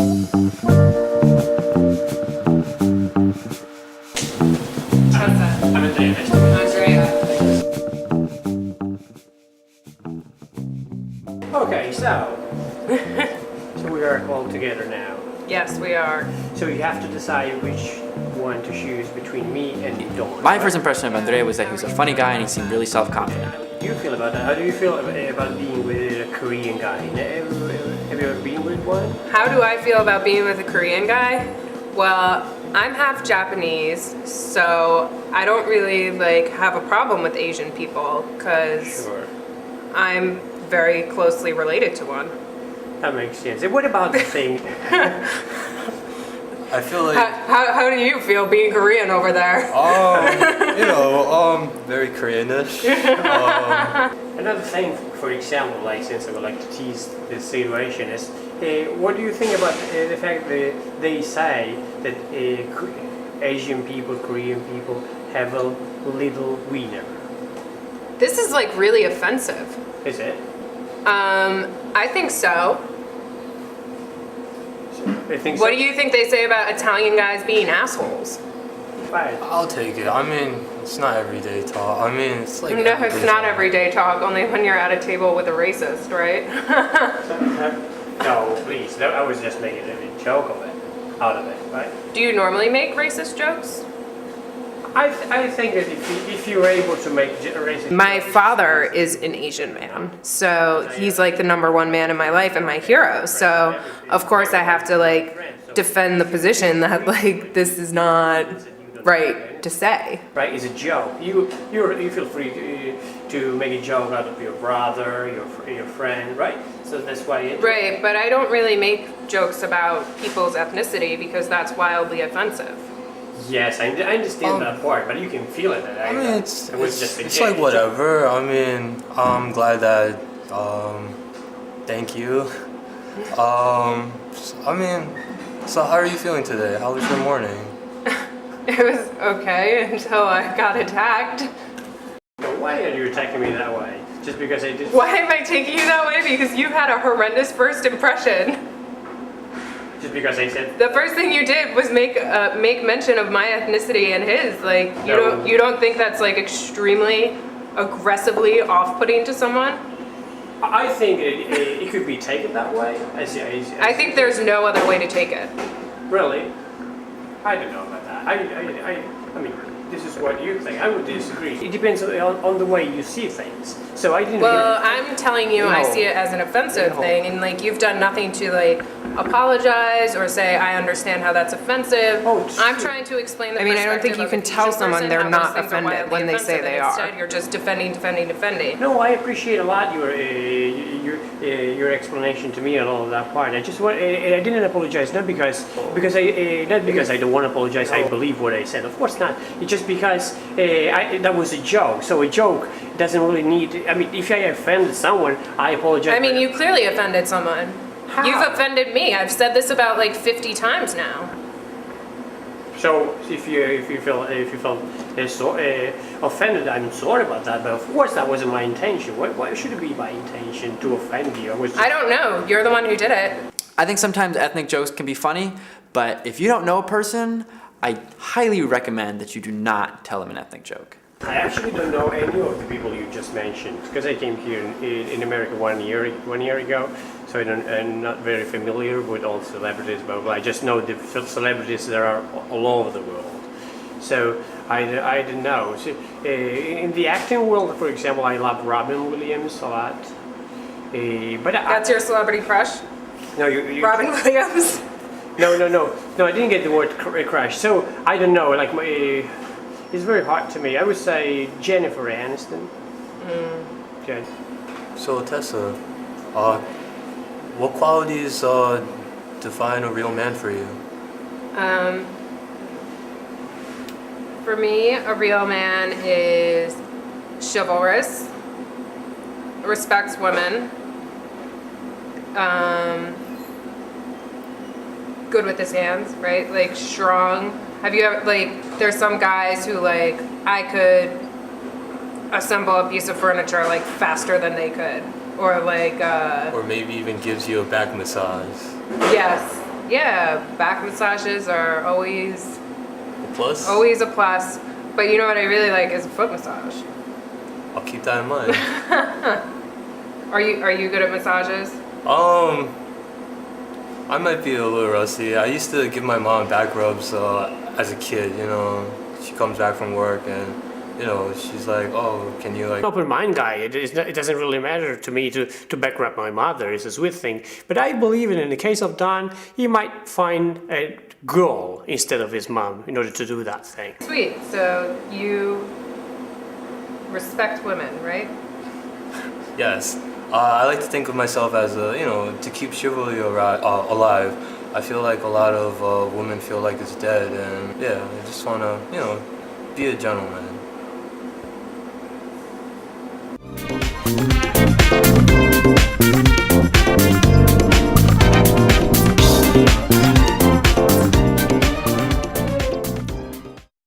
Tessa. Andrea. Okay, so we are all together now. Yes, we are. So you have to decide which one to choose between me and Dawn. My first impression of Andrea was that he was a funny guy and he seemed really self-confident. How do you feel about that? How do you feel about being with a Korean guy? Have you ever been with one? How do I feel about being with a Korean guy? Well, I'm half Japanese, so I don't really have a problem with Asian people because Sure. I'm very closely related to one. That makes sense. And what about the thing? I feel like How do you feel being Korean over there? very Koreanish. Another thing, for example, since I would like to tease this situation is, what do you think about the fact that they say that Asian people, Korean people have a little wiener? This is really offensive. Is it? I think so. I think What do you think they say about Italian guys being assholes? Right. I'll take it. I mean, it's not everyday talk. I mean, it's like No, it's not everyday talk, only when you're at a table with a racist, right? No, please. No, I was just making a joke out of it, right? Do you normally make racist jokes? I think that if you're able to make racist My jokes- father is an Asian man, so he's the number one man in my life and my hero. So of course I have to defend the position that this is not right to say. right, it's a joke. You feel free to make a joke out of your brother, your friend, right? So that's why it. Right, but I don't really make jokes about people's ethnicity because that's wildly offensive. Yes, I understand that part, but you can feel it. I mean, it's just like whatever. I mean, I'm glad that. Thank you. I mean, so how are you feeling today? How was your morning? It was okay until I got attacked. Why are you attacking me that way? Just because I did. Why am I taking you that way? Because you had a horrendous first impression. Just because I said. The first thing you did was make mention of my ethnicity and his. No. You don't think that's extremely aggressively off-putting to someone? I think it could be taken that way. I think there's no other way to take it. Really? I don't know about that. I mean, this is what you think. I would disagree. It depends on the way you see things. So I didn't. Well, I'm telling you, I No. see it as an offensive No. thing, and you've done nothing to apologize or say I understand how that's offensive. Oh, I'm trying to explain the I mean, I don't think perspective you of can an tell Asian someone person, they're how not those things are offended wildly when they say offensive, they and are. Instead, you're just defending. No, I appreciate a lot your explanation to me and all of that part. I didn't apologize not because I don't want to apologize. I believe what I said. Of course not. It's just because that was a joke. So a joke doesn't really need. I mean, if I offended someone, I apologize. I mean, you clearly offended someone. How? You've offended me. I've said this about 50 times now. So if you feel offended, I'm sorry about that. But of course, that wasn't my intention. Why should it be my intention to offend you? I don't know. You're the one who did it. I think sometimes ethnic jokes can be funny, but if you don't know a person, I highly recommend that you do not tell them an ethnic joke. I actually don't know any of the people you just mentioned because I came here in America 1 year ago, so I'm not very familiar with all celebrities. But I just know the celebrities that are all over the world. So I don't know. So, in the acting world, for example, I love Robin Williams a lot. But That's your celebrity crush? no, you Robin Williams? No, I didn't get the word crush. So I don't know. It's very hard to me. I would say Jennifer Aniston. Jen. So Tessa, what qualities define a real man for you? For me, a real man is chivalrous, respects women, good with his hands, right? Strong. Have you ever, there's some guys who, I could assemble a piece of furniture, faster than they could. Or, Or maybe even gives you a back massage. yes. Yeah, back massages are always Plus, a plus. But you know what I really like is a foot massage. I'll keep that in mind. Are you good at massages? I might be a little rusty. I used to give my mom back rubs as a kid, you know. She comes back from work and, you know, she's like, oh, can you like... Open mind guy. It doesn't really matter to me to back rub my mother. It's a sweet thing. But I believe in the case of Don, he might find a girl instead of his mom in order to do that thing. Sweet. So you respect women, right? Yes. I like to think of myself as a, you know, to keep chivalry alive. I feel like a lot of women feel like it's dead, and yeah, I just want to, you know, be a gentleman.